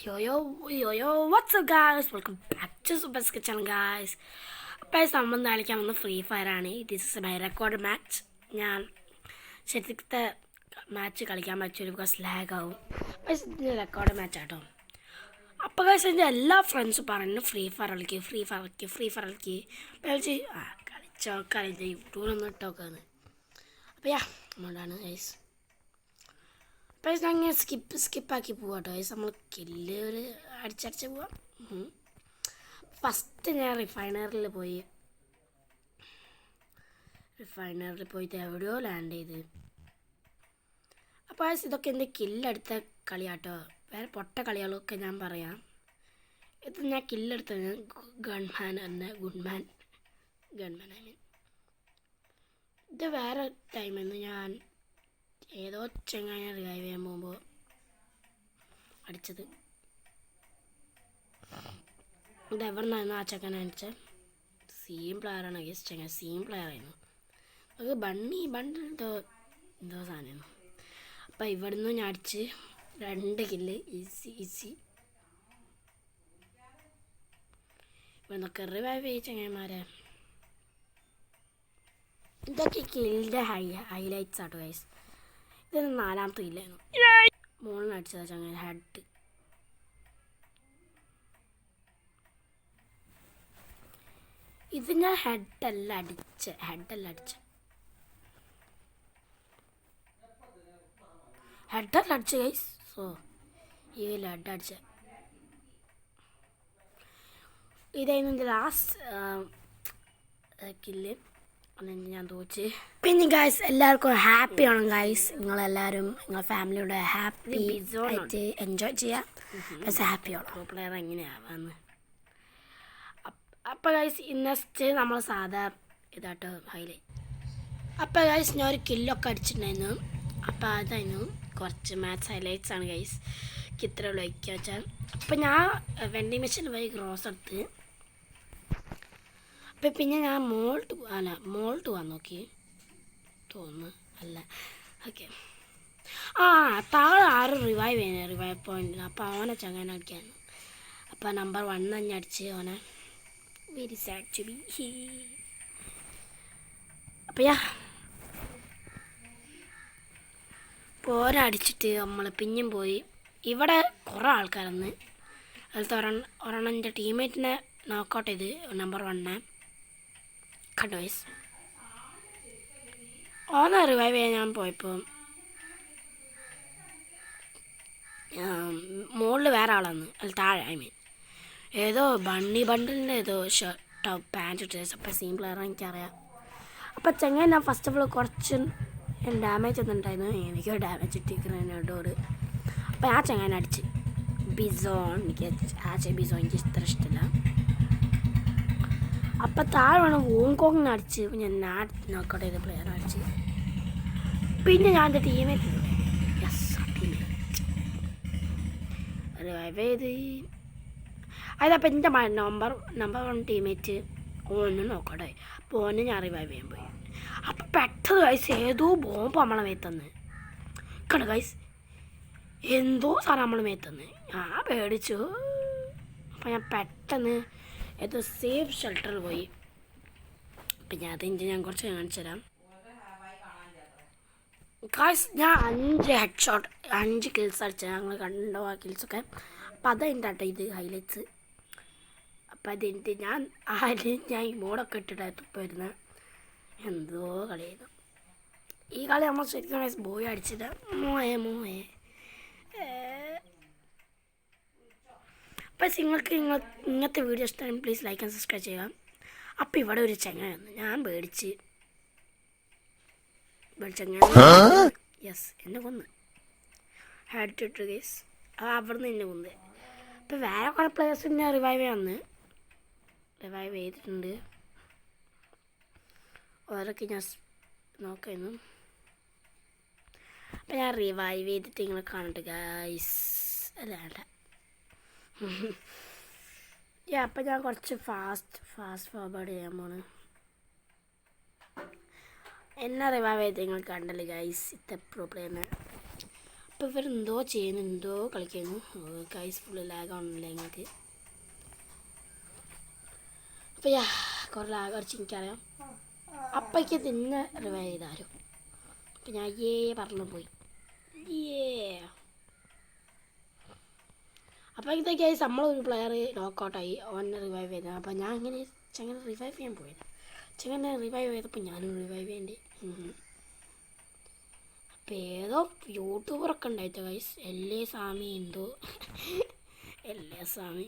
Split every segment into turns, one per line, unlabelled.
What's up guys? Welcome back to Super's Kitchen guys. അപ്പോൾ നമ്മൾ കളിക്കാൻ വന്ന ഫ്രീ ഫയർ ആണ്. This is my record match. ഞാൻ ശരിക്കത്തെ മാച്ച് കളിക്കാൻ പറ്റില്ല, ബിക്കോസ് ലാഗ് ആവും. ഇത് റെക്കോർഡ് മാച്ച് ആട്ടോ. അപ്പോൾ ഗൈസ് എൻ്റെ എല്ലാ ഫ്രണ്ട്സും പറഞ്ഞു ഫ്രീ ഫയർ കളിക്കുക. അപ്പോൾ കളിച്ച് യൂട്യൂബിലൊന്നും ഇട്ടോക്കാന്ന്. അപ്പോൾ അതുകൊണ്ടാണ് ഗൈസ്. അപ്പോൾ ഞാൻ ഇങ്ങനെ സ്കിപ്പാക്കി പോവാം കേട്ടോ. നമ്മൾ കില്ല് ഒരു അടിച്ചടിച്ച് പോവാം. ഫസ്റ്റ് ഞാൻ റിഫൈനറിൽ പോയിട്ട് എവിടെയോ ലാൻഡ് ചെയ്ത്. അപ്പോൾ ഇതൊക്കെ എൻ്റെ കില്ലെടുത്ത കളിയാട്ടോ. വേറെ പൊട്ട കളികളൊക്കെ ഞാൻ പറയാം. ഇത് ഞാൻ കില്ലെടുത്തത് ഗൺമാൻ ഐ മീൻ. ഇത് വേറെ ടൈമെന്ന് ഞാൻ ഏതോ ചെങ്ങായ റിവൈവ് ചെയ്യാൻ പോകുമ്പോൾ അടിച്ചത്. ഇത് എവിടുന്നായിരുന്നു ആ ചെക്കൻ അടിച്ചത്? സെയിം പ്ലെയറാണ് ഗസ്. ചെങ്ങാൻ സെയിം പ്ലെയറായിരുന്നു. അത് എന്തോ സാധനമായിരുന്നു. അപ്പം ഇവിടുന്ന് ഞാൻ അടിച്ച് 2 കില്ല് ഈസി. ഇവിടുന്നൊക്കെ റിവൈവ് ചെയ്യ ചെങ്ങന്മാരെ. ഇതൊക്കെ കില്ലിൻ്റെ ഹൈലൈറ്റ്സ് ആട്ടോ ഗൈസ്. ഇതൊരു 4ാമത്തെ കില്ലായിരുന്നു. മുകളിൽ അടിച്ചതാ ചങ്ങനെ ഹെഡ്. ഇത് ഞാൻ ഹെഡല്ല അടിച്ച് ഗൈസ്. സോ ഈ ഹെഡ് അടിച്ച ഇതായിരുന്നു എൻ്റെ ലാസ്റ്റ് കില്ല്. ഞാൻ തോച്ച്. പിന്നെ ഗൈസ് എല്ലാവർക്കും ഹാപ്പി ആണ് ഗൈസ്. നിങ്ങളെല്ലാവരും നിങ്ങളുടെ ഫാമിലിയോട് ഹാപ്പി ആയിട്ട് എൻജോയ് ചെയ്യാം. പക്ഷേ ഹാപ്പി ആണോ പ്ലെയർ എങ്ങനെയാവാന്ന്. അപ്പോൾ ഗൈസ് നെക്സ്റ്റ് നമ്മൾ സാധാ ഇതാട്ടോ ഹൈലൈറ്റ്. അപ്പോൾ ഗൈസ് ഞാൻ ഒരു കില്ലൊക്കെ അടിച്ചിട്ടുണ്ടായിരുന്നു. അപ്പോൾ അതായിരുന്നു കുറച്ച് മാച്ച് ഹൈലൈറ്റ്സ് ആണ് ഗൈസ്. ഇത്ര ലൈക്ക് വെച്ചാൽ. അപ്പോൾ ഞാൻ വെൻഡിങ് മെഷീനിൽ പോയി ഗ്രോസ് എടുത്ത്. അപ്പം പിന്നെ ഞാൻ മോൾട്ട് പോകാൻ നോക്കി തോന്നുന്നു. അല്ല ഓക്കെ. താഴെ ആരും റിവൈവ് പോയിന്റ്. അപ്പോൾ അവനെ ചങ്ങനെ അടിക്കായിരുന്നു. അപ്പോൾ നമ്പർ 1 തന്നെ അടിച്ച് അവനെ. Very sad to be. അപ്പോൾ പോരാ അടിച്ചിട്ട് നമ്മൾ പിന്നെയും പോയി. ഇവിടെ കുറേ ആൾക്കാരെന്ന് അതിലത്തെ ഒരെണ്ണം എൻ്റെ ടീംമേറ്റിനെ നോക്കൗട്ട് ചെയ്ത് നമ്പർ 1 കണ്ടു വയസ്സ്. ഓനെ റിവൈവ് ചെയ്യാൻ ഞാൻ പോയപ്പോൾ മുകളിൽ വേറെ ആളാന്ന്. അതിൽ താഴെ ഐ മീൻ ഏതോ ബണ്ടിലിൻ്റെ ഏതോ ഷർട്ടോ പാൻറ്റ് ഇട്ടത്. അപ്പോൾ സെയിം പ്ലെയർ എനിക്കറിയാം. അപ്പോൾ ചെങ്ങാൻ ഞാൻ ഫസ്റ്റ് ഓഫ് ഓൾ കുറച്ച് ഡാമേജ് ഒന്നുണ്ടായിരുന്നു. എനിക്ക് ഡാമേജ് ഇട്ടിരിക്കുന്ന ഡോറ്. അപ്പോൾ ആ ചെങ്ങാൻ അടിച്ച് ബിസോൺ. ബിസോൺ എനിക്ക് ഇത്ര ഇഷ്ടമില്ല. അപ്പം താഴെ വേണം ഹോങ്കോങ്ങിന് അടിച്ച്. ഞാൻ നോക്കൗട്ട് ചെയ്ത പ്ലെയർ അടിച്ച്. പിന്നെ ഞാൻ എൻ്റെ ടീമേറ്റ് റിവൈവ് ചെയ്ത്. അതപ്പോൾ എൻ്റെ നമ്പർ 1 ടീമേറ്റ് ഓന് നോക്കട്ടെ. അപ്പോൾ ഓന് ഞാൻ റിവൈവ് ചെയ്യാൻ പോയി. അപ്പം പെട്ടെന്ന് ഗൈസ് ഏതോ ബോംബ് നമ്മളെ മേത്തന്ന് കണ്ടു ഗൈസ്. എന്തോ സാധനം നമ്മളെ മേത്തന്ന്. ഞാൻ പേടിച്ചു. അപ്പം ഞാൻ പെട്ടെന്ന് ഏതോ സേഫ് ഷെൽട്ടറിൽ പോയി. അപ്പം ഞാൻ കുറച്ച് കാണിച്ചു തരാം ഗൈസ്. ഞാൻ 5 കിൽസ് അടിച്ചത്. ഞങ്ങൾ കണ്ടോ ആ കിൽസൊക്കെ. അപ്പം അതെൻ്റെ ആട്ടോ ഇത് ഹൈലൈറ്റ്സ്. അപ്പം അതെൻ്റെ ഞാൻ ഈ മോഡൊക്കെ ഇട്ടിട്ടായിരുന്നു ഇപ്പോൾ വരുന്നത്. എന്തോ കളിയായിരുന്നു ഈ കളി. നമ്മൾ ശരിക്കും ഗൈസ് ബോയ് അടിച്ചിട്ട് മോയെ. അപ്പം നിങ്ങൾക്ക് ഇങ്ങനത്തെ വീഡിയോ ഇഷ്ടമാണ് പ്ലീസ് ലൈക്ക് ആൻഡ് സബ്സ്ക്രൈബ് ചെയ്യുക. അപ്പം ഇവിടെ ഒരു ചെങ്ങ ഞാൻ പേടിച്ച് യെസ് എന്നെ കൊന്ന് ഹെഡ് ഇട്ട് ഗൈസ്. അവിടുന്ന് എന്നെ കൊന്ന്. അപ്പം വേറെ കുറേ പ്ലേയേഴ്സിനെ റിവൈവ് ചെയ്തിട്ടുണ്ട്. ഓരോക്കെ ഞാൻ നോക്കുന്നു. അപ്പം ഞാൻ റിവൈവ് ചെയ്തിട്ട് ഇങ്ങനെ കാണട്ടെ ഗൈസ്. അല്ല അപ്പം ഞാൻ കുറച്ച് ഫാസ്റ്റ് ഫോർവേഡ് ചെയ്യാൻ പോണ്. എന്നെ റിവൈവ് ചെയ്ത് നിങ്ങൾ കണ്ടല്ലേ ഗൈസ്. ഇത്ര പ്രോബ്ലം. അപ്പോൾ ഇവരെന്തോ ചെയ്യുന്നു, എന്തോ കളിക്കുന്നു. ഗൈസ് ഫുള്ള് ലാഗാണല്ലേ നിങ്ങൾക്ക്? അപ്പോൾ കുറേ ലാഗ് അടിച്ച് എനിക്കറിയാം. അപ്പയ്ക്ക് തന്നെ റിവൈവ് ചെയ്താരോ. അപ്പം ഞാൻ പറഞ്ഞു പോയി. അപ്പോൾ ഇതൊക്കെ നമ്മളൊരു പ്ലെയർ നോക്കൗട്ടായി, ഓനെ റിവൈവ് ചെയ്തത്. അപ്പോൾ ഞാൻ ഇങ്ങനെ ചെങ്ങനെ റിവൈവ് ചെയ്യാൻ പോയത്. ചെങ്ങനെ റിവൈവ് ചെയ്തപ്പോൾ ഞാനും റിവൈവ് ചെയ്യേണ്ടി. അപ്പോൾ ഏതോ യൂട്യൂബറൊക്കെ ഉണ്ടായിട്ടോ ഗൈസ്, എല്ലേ സ്വാമി എന്തോ എല്ലേ സ്വാമി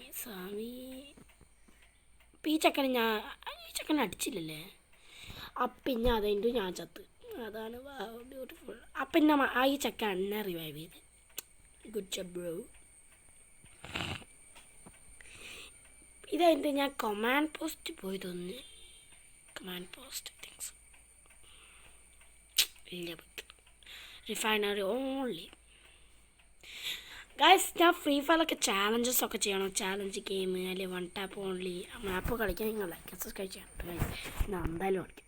അപ്പം ഈ ചെക്കനെ അടിച്ചില്ലല്ലേ. അപ്പം ഞാൻ അതെൻ്റെ ഞാൻ ചത്ത്. അതാണ് ബ്യൂട്ടിഫുൾ. അപ്പം ഈ ചെക്കൻ എന്നെ റിവൈവ് ചെയ്ത്. Good job bro. ഇതായിട്ട് ഞാൻ കമാൻഡ് പോസ്റ്റ് പോയി തോന്നുന്നു. കമാൻഡ് പോസ്റ്റ് തിങ്സ് ഇല്ല, റിഫൈനറി ഓൺലി. ഗൈസ് ഞാൻ ഫ്രീ ഫയറൊക്കെ ചാലഞ്ചസ് ഒക്കെ ചെയ്യണം. ചാലഞ്ച് ഗെയിം അല്ലെങ്കിൽ 1 ടാപ്പ് ഓൺലി മാപ്പ് കളിക്കാൻ നിങ്ങൾ ലൈക്ക് സബ്സ്ക്രൈബ് ചെയ്യണം ഗൈസ്. ഞാൻ എന്തായാലും കളിക്കും.